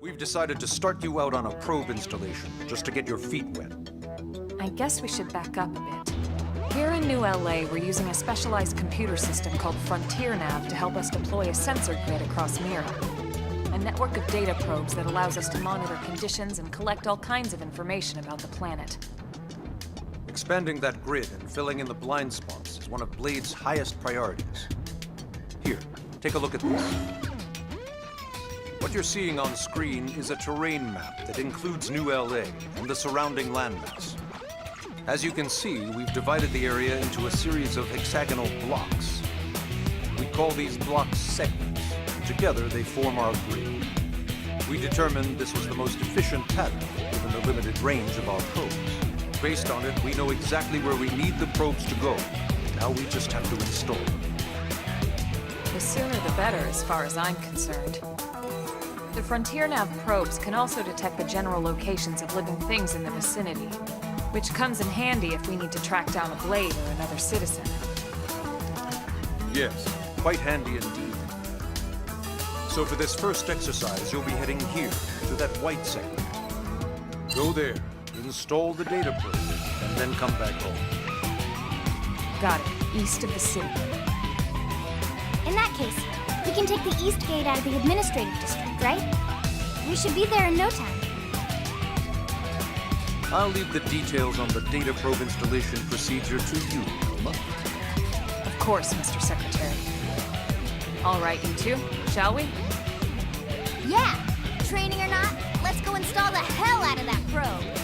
We've decided to start you out on a probe installation, just to get your feet wet. I guess we should back up a bit. Here in New LA, we're using a specialized computer system called Frontier Nav to help us deploy a sensor grid across Mira. A network of data probes that allows us to monitor conditions and collect all kinds of information about the planet. Expanding that grid and filling in the blind spots is one of Blade's highest priorities. Here, take a look at this. What you're seeing on screen is a terrain map that includes New LA and the surrounding landmass. As you can see, we've divided the area into a series of hexagonal blocks. We call these blocks segments, and together they form our grid. We determined this was the most efficient pattern, given the limited range of our probes. Based on it, we know exactly where we need the probes to go. Now we just have to install them. The sooner the better, as far as I'm concerned. The Frontier Nav probes can also detect the general locations of living things in the vicinity, which comes in handy if we need to track down a Blade or another citizen. Yes, quite handy indeed. So for this first exercise, you'll be heading here, to that white segment. Go there, install the data probe, and then come back home. Got it. East of the city. In that case, we can take the east gate out of the administrative district, right? We should be there in no time. I'll leave the details on the data probe installation procedure to you, Wilma. Of course, Mr. Secretary. All right, you two, shall we? Yeah! Training or not, let's go install the hell out of that probe!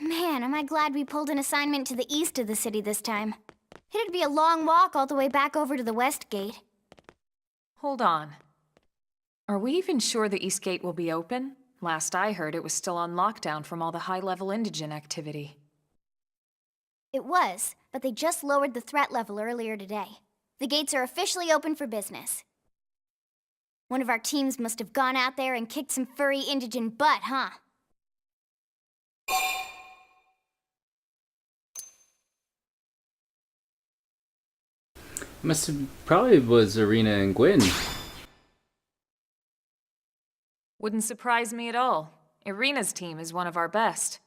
Man, am I glad we pulled an assignment to the east of the city this time. It'd be a long walk all the way back over to the west gate. Hold on. Are we even sure the East Gate will be open? Last I heard, it was still on lockdown from all the high-level indigent activity. It was, but they just lowered the threat level earlier today. The gates are officially open for business. One of our teams must have gone out there and kicked some furry indigent butt, huh? Must have probably was Arena and Gwyn. Wouldn't surprise me at all. Irina's team is one of our best.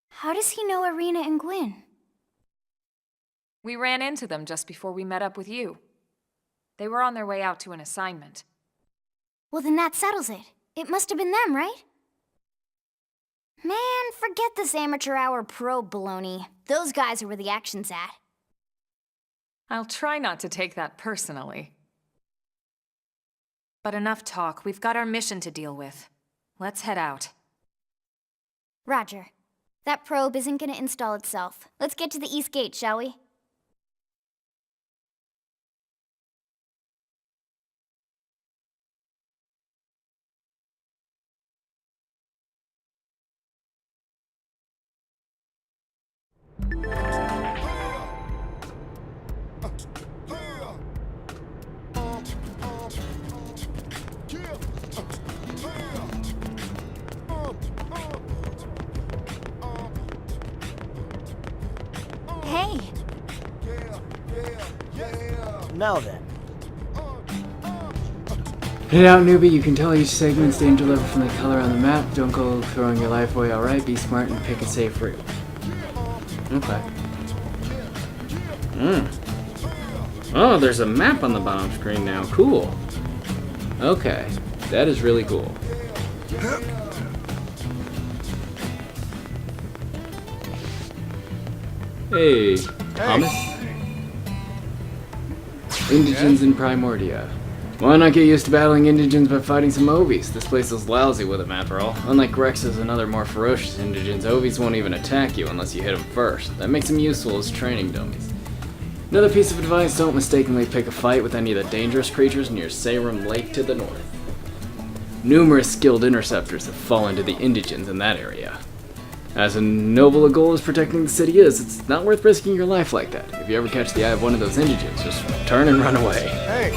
How does he know Arena and Gwyn? We ran into them just before we met up with you. They were on their way out to an assignment. Well, then that settles it. It must have been them, right? Man, forget this amateur hour probe baloney. Those guys are where the action's at. I'll try not to take that personally. But enough talk. We've got our mission to deal with. Let's head out. Roger. That probe isn't gonna install itself. Let's get to the East Gate, shall we? Hey! Now then. Hit out, newbie. You can tell each segment's danger level from the color on the map. Don't go throwing your life away, alright? Be smart and pick a safe route. Okay. Oh, there's a map on the bottom screen now. Cool. Okay. That is really cool. Hey, Thomas? Indigents in Primordia. Why not get used to battling indigents by fighting some Ovies? This place is lousy with them after all. Unlike Rexes and other more ferocious indigents, Ovies won't even attack you unless you hit them first. That makes them useful as training dummies. Another piece of advice, don't mistakenly pick a fight with any of the dangerous creatures near Sayrum Lake to the north. Numerous skilled interceptors have fallen to the indigents in that area. As noble a goal as protecting the city is, it's not worth risking your life like that. If you ever catch the eye of one of those indigents, just turn and run away. Hey!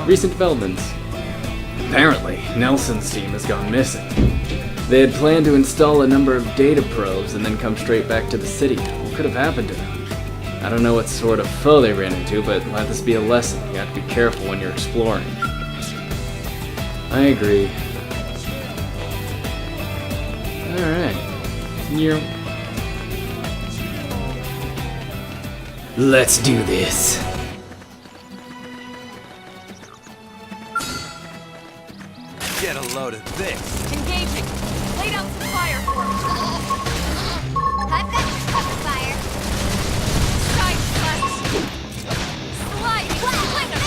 Recent developments. Apparently, Nelson's team has gone missing. They had planned to install a number of data probes and then come straight back to the city. What could have happened to them? I don't know what sort of foe they ran into, but let this be a lesson. You have to be careful when you're exploring. I agree. Alright. Yeah. Let's do this. Get a load of this. Engaging. Lay down some fire for me. I've got your cover fire. Side slash. Sliding. Slinger.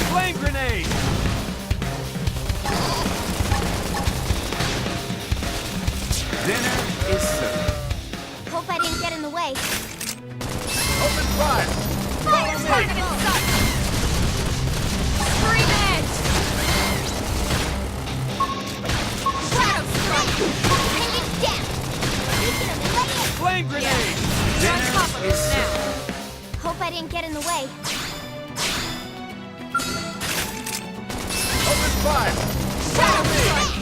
Flame grenade! Dinner is served. Hope I didn't get in the way. Open fire! Fire target in sight. Scream edge. Shadow strike. Hanging down. Beacon of the light. Flame grenade! You're on top of us now. Hope I didn't get in the way. Open fire! Shadow strike.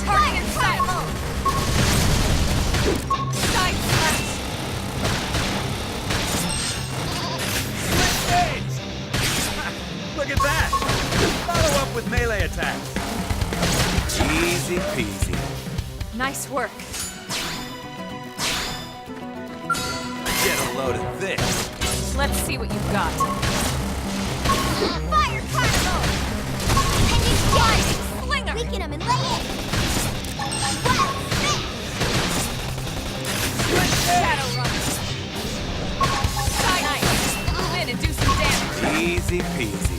Target in sight. Side slash. Switch stage! Look at that! Follow up with melee attacks. Easy peasy. Nice work. Get a load of this. Let's see what you've got. Fire carnival. Hanging down. Slinger. Weaken them and lay in. Wow. Shadow run. Side nice. Move in and do some damage. Easy peasy.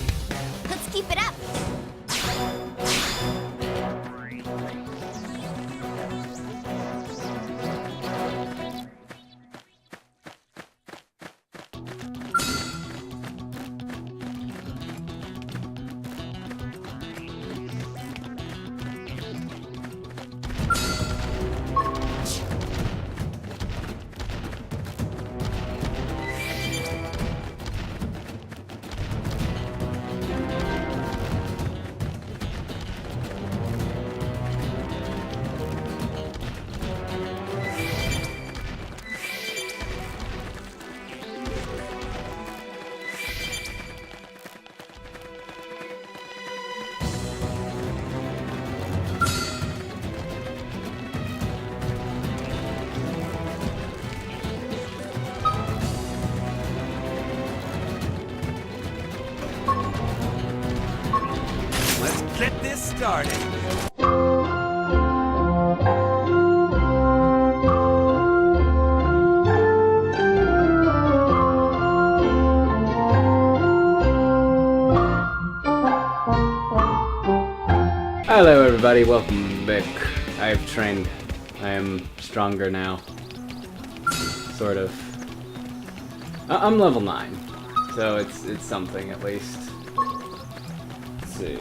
Let's keep it up. Let's get this started. Hello everybody, welcome back. I've trained. I am stronger now. Sort of. I'm level 9, so it's something at least. Let's see,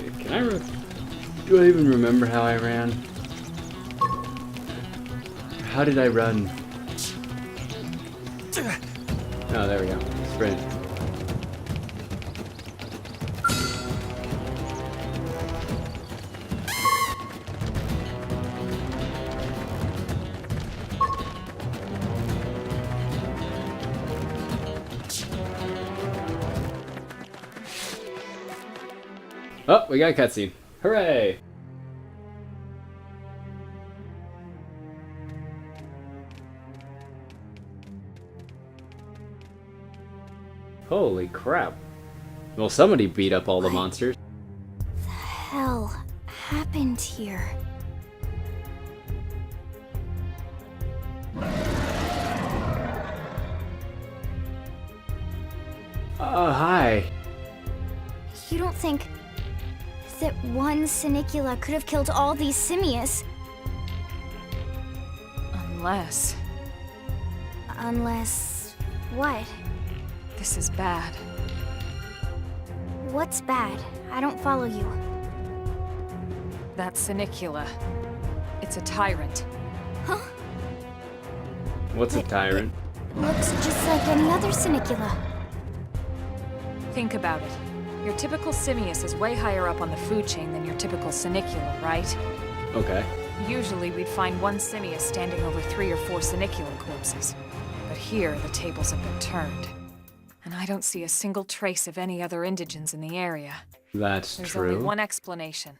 do I even remember how I ran? How did I run? Oh, there we go. Sprint. Oh, we got a cutscene. Hooray! Holy crap. Well, somebody beat up all the monsters. Hell happened here? Hi. You don't think that one Sinicula could have killed all these simius? Unless... Unless... what? this is bad. What's bad? I don't follow you. That Sinicula. It's a tyrant. Huh? What's a tyrant? Looks just like any other Sinicula. Think about it. Your typical simius is way higher up on the food chain than your typical Sinicula, right? Okay. Usually we'd find one simius standing over 3 or 4 Sinicula corpses. But here, the tables have been turned. And I don't see a single trace of any other indigents in the area. That's There's true. only one explanation.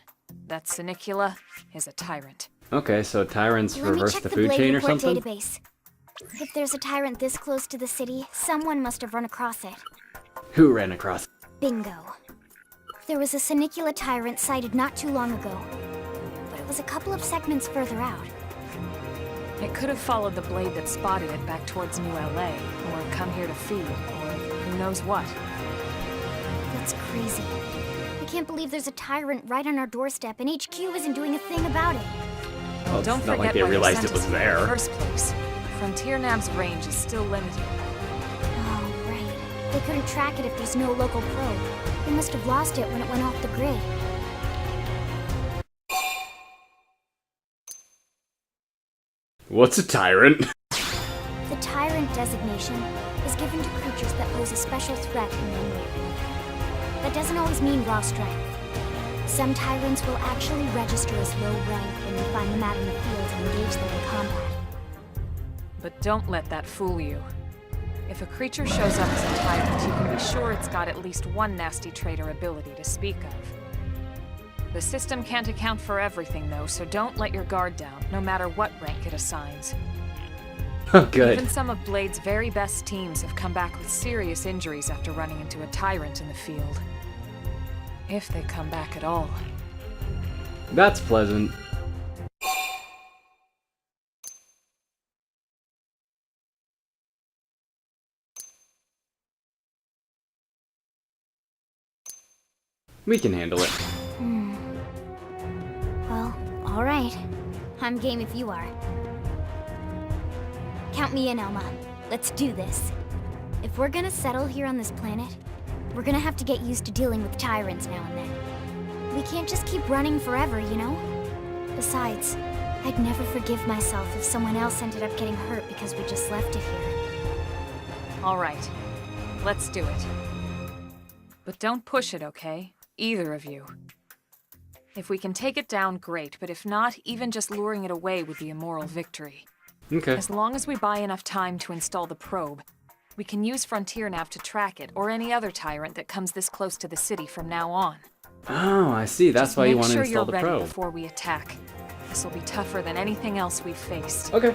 That Sinicula is a tyrant. Okay, so tyrants Let me reverse check the the food Blade chain or Report something? database. If there's a tyrant this close to the city, someone must have run across it. Who ran across? Bingo. There was a Sinicula tyrant sighted not too long ago, but it was a couple of segments further out. It could have followed the blade that spotted it back towards New LA, or come here to feed, or who knows what. That's crazy. I can't believe there's a tyrant right on our doorstep, and HQ isn't doing a thing about it. Well, Don't it's not forget like they why realized sent it was us here in the there. first place. Frontier Nav's range is still limited. Oh, right. They couldn't track it if there's no local probe. They must have lost it when it went off the grid. What's a tyrant? The tyrant designation is given to creatures that pose a special threat in one way or another. That doesn't always mean raw strength. Some tyrants will actually register as low rank when we find them out in the field and engage them in combat. But don't let that fool you. If a creature shows up as a tyrant, you can be sure it's got at least one nasty trait or ability to speak of. The system can't account for everything, though, so don't let your guard down, no matter what rank it assigns. Oh, good. Even some of Blade's very best teams have come back with serious injuries after running into a tyrant in the field. If they come back at all. That's pleasant. We can handle it. Well, alright. I'm game if you are. Count me in, Elma. Let's do this. If we're gonna settle here on this planet, we're gonna have to get used to dealing with tyrants now and then. We can't just keep running forever, you know? Besides, I'd never forgive myself if someone else ended up getting hurt because we just left it here. All right, let's do it. But don't push it, okay? Either of you. If we can take it down, great, but if not, even just luring it away would be a moral victory. Okay. As long as we buy enough time to install the probe, we can use Frontier Nav to track it, or any other tyrant that comes this close to the city from now on. Oh, I see. That's why you want to install the Make sure you're ready probe. before we attack. This will be tougher than anything else we've faced. Okay.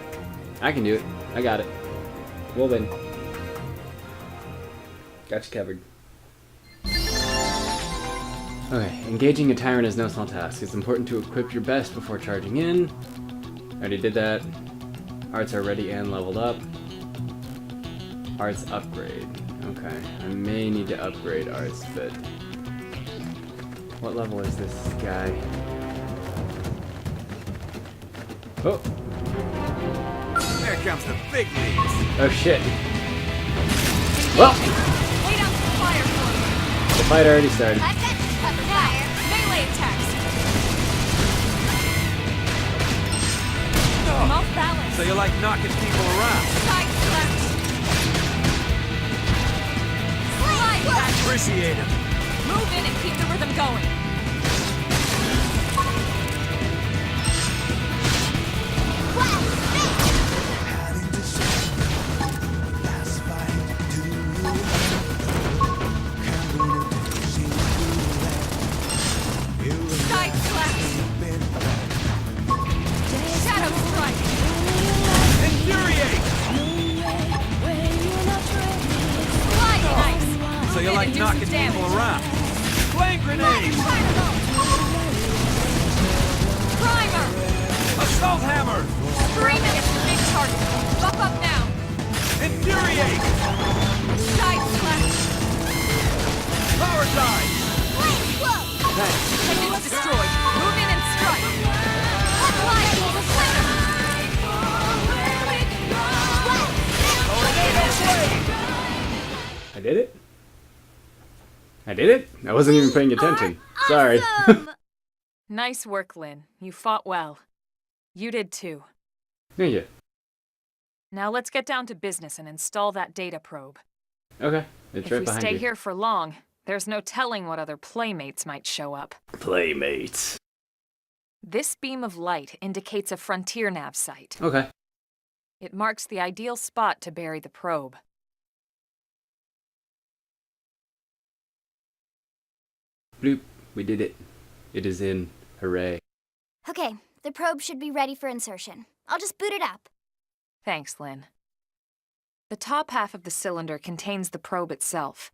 I can do it. I got it. We'll win. Got you covered. Okay, engaging a tyrant is no small task. It's important to equip your best before charging in. Already did that. Arts are ready and leveled up. Arts upgrade. Okay, I may need to upgrade arts, but... What level is this guy? Oh! There comes the big leagues. Oh shit. Well, Wait out for fire for the fight already started. I've got to cover fire. melee attacks! I'm off balance. So you like knocking people around? Side left. Slide back. Appreciate it. Move in and keep the rhythm going. Side slash. Shadow strike. Infuriate! Slide nice. So you Move in like and do knocking some damage. people around? Flame grenade! Primer. Assault hammer! 3 minutes to big target. Buff up now. Infuriate! Side slash. Power dive! Flame flow! Thanks. Engines destroyed. Move in and strike. Apply the flame! I did it? I did it? I wasn't even paying attention. Sorry. Awesome! Nice work, Lynn. You fought well. You did too. Thank you. Now let's get down to business and install that data probe. Okay, it's If right we behind stay you. here for long, there's no telling what other playmates might show up. Playmates. This beam of light indicates a frontier nav site. Okay. It marks the ideal spot to bury the probe. Bloop. We did it. It is in. Hooray. Okay, the probe should be ready for insertion. I'll just boot it up. Thanks, Lynn. The top half of the cylinder contains the probe itself.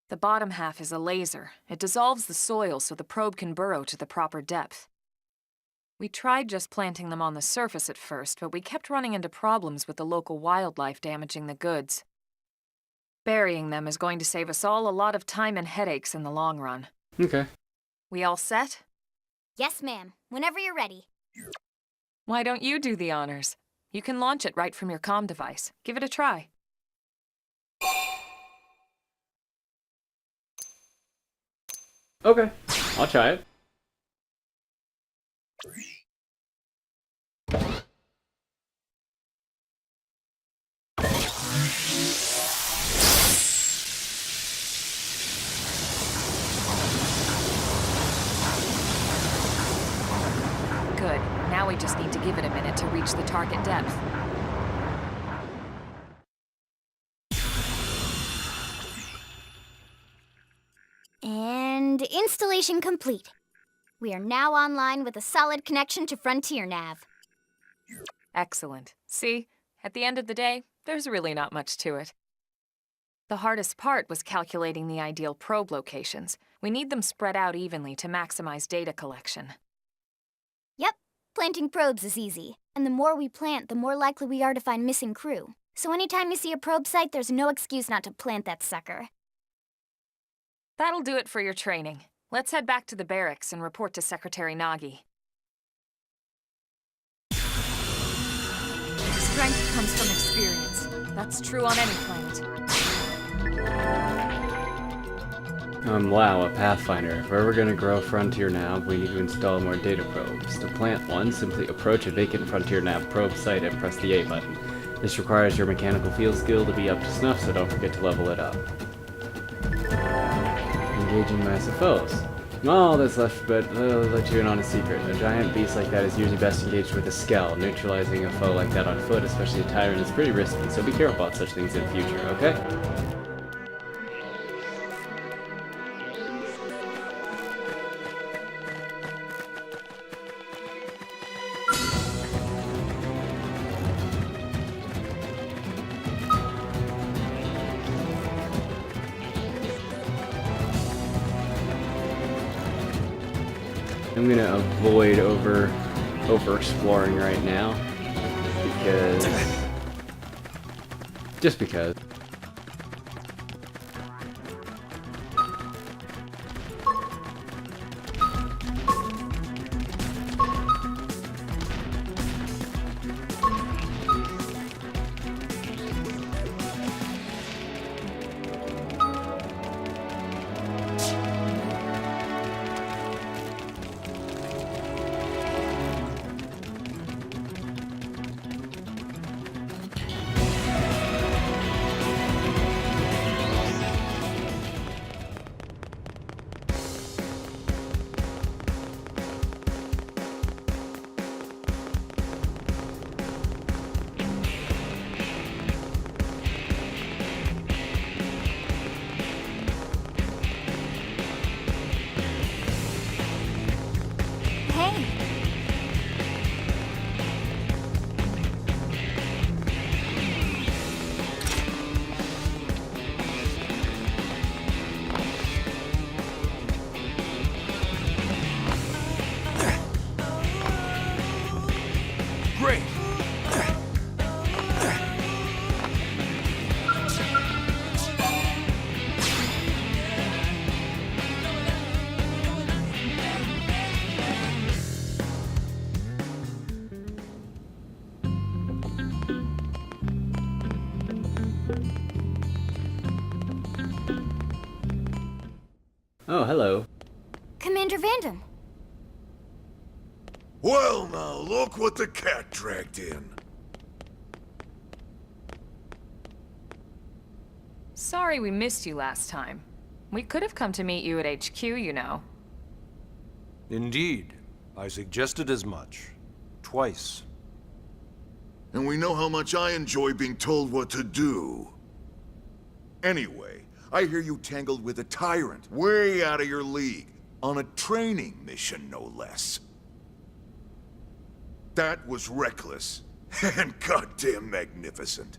The bottom half is a laser. It dissolves the soil so the probe can burrow to the proper depth. We tried just planting them on the surface at first, but we kept running into problems with the local wildlife damaging the goods. Burying them is going to save us all a lot of time and headaches in the long run. Okay. We all set? Yes, ma'am. Whenever you're ready. Why don't you do the honors? You can launch it right from your comm device. Give it a try. Okay. I'll try it. Good. Now we just need to give it a minute to reach the target depth. And installation complete. We are now online with a solid connection to Frontier Nav. Excellent. See? At the end of the day, there's really not much to it. The hardest part was calculating the ideal probe locations. We need them spread out evenly to maximize data collection. Yep, planting probes is easy. And the more we plant, the more likely we are to find missing crew. So anytime you see a probe site, there's no excuse not to plant that sucker. That'll do it for your training. Let's head back to the barracks and report to Secretary Nagi. Strength comes from experience. That's true on any planet. Wow, a Pathfinder. If we're ever gonna grow Frontier Nav, we need to install more data probes. To plant one, simply approach a vacant Frontier Nav probe site and press the A button. This requires your mechanical field skill to be up to snuff, so don't forget to level it up. Engaging massive foes. All that's left, but I'll let you in on a secret. A giant beast like that is usually best engaged with a skell. Neutralizing a foe like that on foot, especially a tyrant, is pretty risky, so be careful about such things in future, okay? I'm gonna avoid over exploring right now because just because. Oh, hello. Commander Vandam. Well now, look what the cat dragged in. Sorry we missed you last time. We could have come to meet you at HQ, you know. Indeed. I suggested as much. Twice. And we know how much I enjoy being told what to do. Anyway, I hear you tangled with a tyrant, way out of your league, on a training mission, no less. That was reckless, and goddamn magnificent.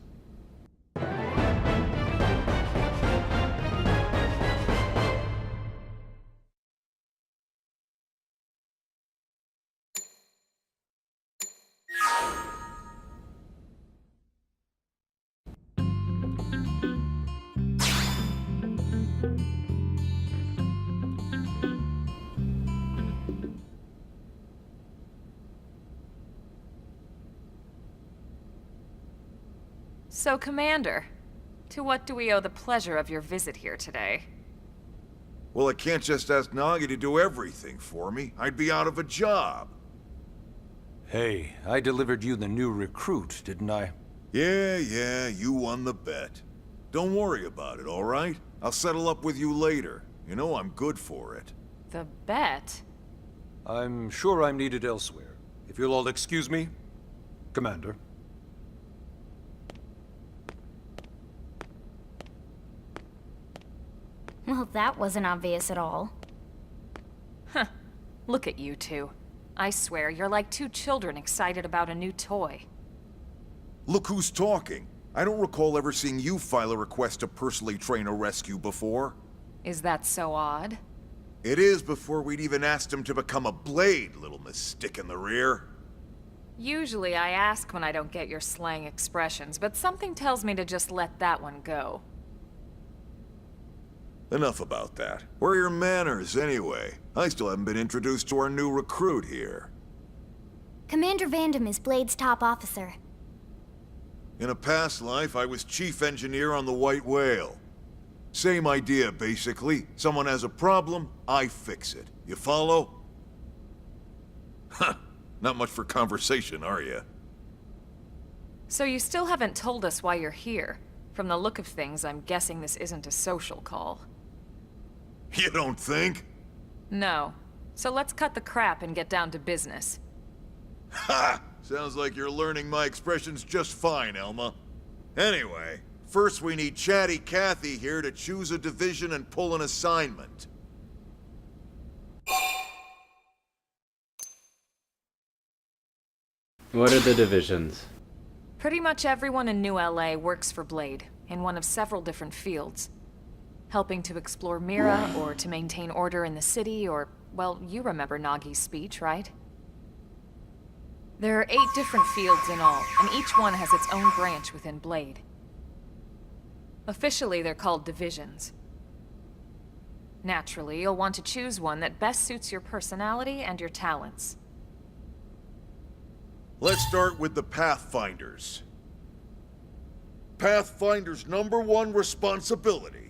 So, Commander, to what do we owe the pleasure of your visit here today? Well, I can't just ask Nagi to do everything for me. I'd be out of a job. Hey, I delivered you the new recruit, didn't I? Yeah, you won the bet. Don't worry about it, all right? I'll settle up with you later. You know I'm good for it. The bet? I'm sure I'm needed elsewhere. If you'll all excuse me, Commander. Well, that wasn't obvious at all. Huh. Look at you two. I swear, you're like two children excited about a new toy. Look who's talking. I don't recall ever seeing you file a request to personally train a rescue before. Is that so odd? It is before we'd even asked him to become a blade, little miss stick in the rear. Usually I ask when I don't get your slang expressions, but something tells me to just let that one go. Enough about that. Where are your manners, anyway? I still haven't been introduced to our new recruit here. Commander Vandam is Blade's top officer. In a past life, I was chief engineer on the White Whale. Same idea, basically. Someone has a problem, I fix it. You follow? Huh. Not much for conversation, are you? So you still haven't told us why you're here. From the look of things, I'm guessing this isn't a social call. You don't think? No. So let's cut the crap and get down to business. Ha! Sounds like you're learning my expressions just fine, Elma. Anyway, first we need Chatty Cathy here to choose a division and pull an assignment. What are the divisions? Pretty much everyone in New LA works for Blade, in one of several different fields. Helping to explore Mira, or to maintain order in the city, or, well, you remember Nagi's speech, right? There are 8 different fields in all, and each one has its own branch within Blade. Officially, they're called divisions. Naturally, you'll want to choose one that best suits your personality and your talents. Let's start with the Pathfinders. Pathfinder's #1 responsibility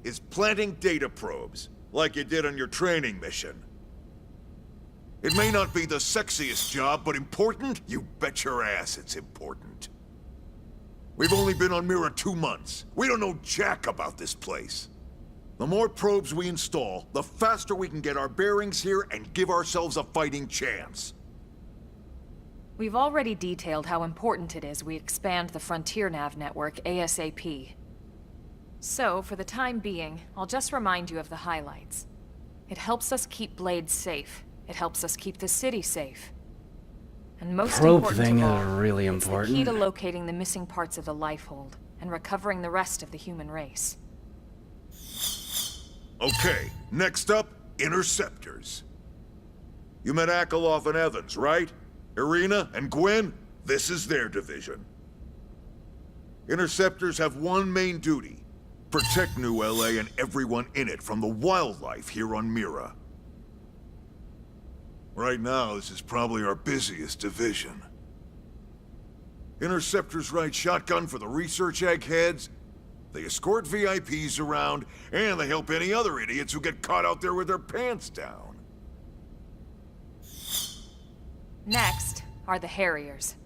is planting data probes, like you did on your training mission. It may not be the sexiest job, but important? You bet your ass it's important. We've only been on Mira 2 months. We don't know jack about this place. The more probes we install, the faster we can get our bearings here and give ourselves a fighting chance. We've already detailed how important it is we expand the Frontier Nav network ASAP. So, for the time being, I'll just remind you of the highlights. It helps us keep Blade safe. It helps us keep the city safe. And most Probe important thing of all, is really it's the key important. to locating the missing parts of the Lifehold and recovering the rest of the human race. Okay, next up, Interceptors. You met Akeloff and Evans, right? Irina and Gwen? This is their division. Interceptors have one main duty. Protect New LA and everyone in it from the wildlife here on Mira. Right now, this is probably our busiest division. Interceptors ride shotgun for the research eggheads. They escort VIPs around, and they help any other idiots who get caught out there with their pants down. Next are the Harriers.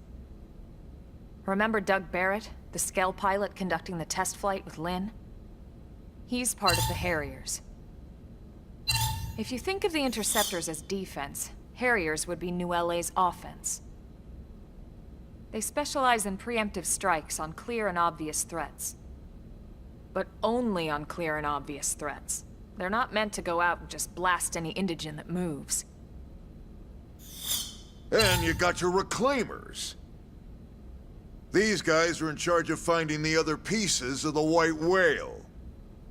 Remember Doug Barrett, the Skell pilot conducting the test flight with Lynn? He's part of the Harriers. If you think of the Interceptors as defense, Harriers would be New LA's offense. They specialize in preemptive strikes on clear and obvious threats. But only on clear and obvious threats. They're not meant to go out and just blast any indigen that moves. And you got your Reclaimers. These guys are in charge of finding the other pieces of the White Whale.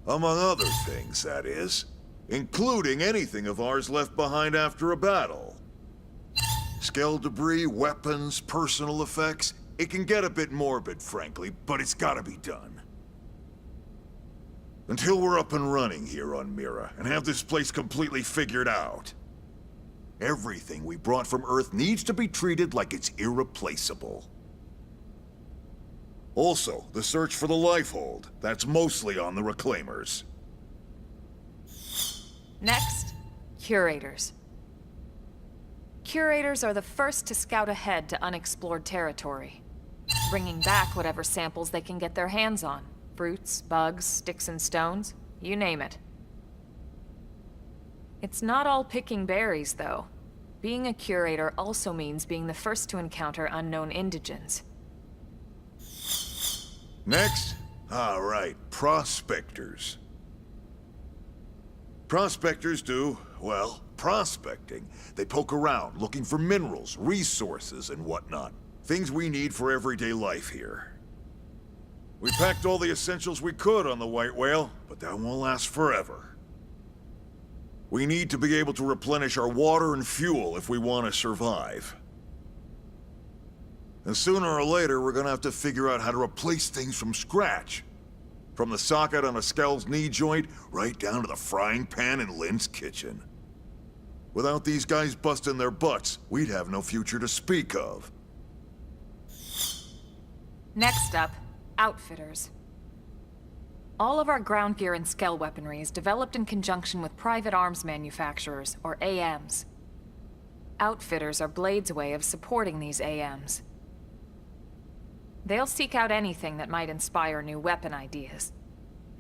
Among other things, that is. Including anything of ours left behind after a battle. Skell debris, weapons, personal effects. It can get a bit morbid, frankly, but it's gotta be done. Until we're up and running here on Mira, and have this place completely figured out. Everything we brought from Earth needs to be treated like it's irreplaceable. Also, the search for the Lifehold. That's mostly on the Reclaimers. Next, Curators. Curators are the first to scout ahead to unexplored territory, bringing back whatever samples they can get their hands on. Fruits, bugs, sticks and stones, you name it. It's not all picking berries, though. Being a curator also means being the first to encounter unknown indigens. Next? All right, prospectors. Prospectors do, well, prospecting. They poke around, looking for minerals, resources, and whatnot. Things we need for everyday life here. We packed all the essentials we could on the White Whale, but that won't last forever. We need to be able to replenish our water and fuel if we want to survive. And sooner or later, we're gonna have to figure out how to replace things from scratch. From the socket on a Skell's knee joint, right down to the frying pan in Lynn's kitchen. Without these guys busting their butts, we'd have no future to speak of. Next up, Outfitters. All of our ground gear and Skell weaponry is developed in conjunction with private arms manufacturers, or AMs. Outfitters are Blade's way of supporting these AMs. They'll seek out anything that might inspire new weapon ideas,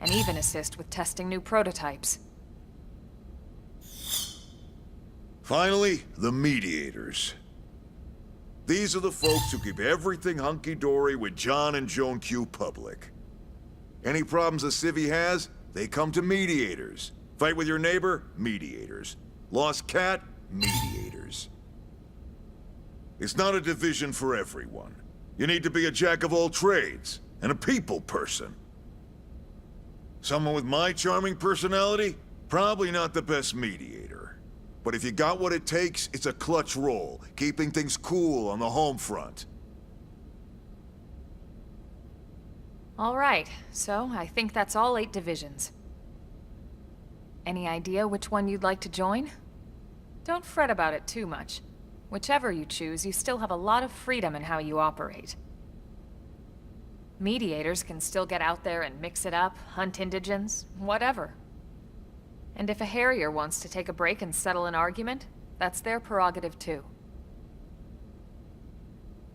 and even assist with testing new prototypes. Finally, the Mediators. These are the folks who keep everything hunky-dory with John and Joan Q public. Any problems a civvy has, they come to Mediators. Fight with your neighbor? Mediators. Lost cat? Mediators. It's not a division for everyone. You need to be a jack of all trades, and a people person. Someone with my charming personality? Probably not the best mediator. But if you got what it takes, it's a clutch role, keeping things cool on the home front. All right, so I think that's all 8 divisions. Any idea which one you'd like to join? Don't fret about it too much. Whichever you choose, you still have a lot of freedom in how you operate. Mediators can still get out there and mix it up, hunt indigens, whatever. And if a Harrier wants to take a break and settle an argument, that's their prerogative too.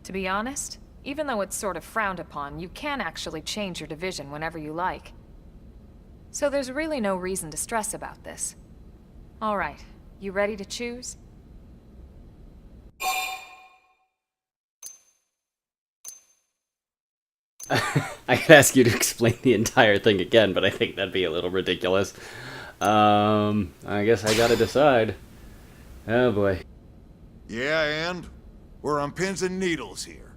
To be honest, even though it's sort of frowned upon, you can actually change your division whenever you like. So there's really no reason to stress about this. All right, you ready to choose? I could ask you to explain the entire thing again, but I think that'd be a little ridiculous. I guess I gotta decide. Oh boy. Yeah, and? We're on pins and needles here.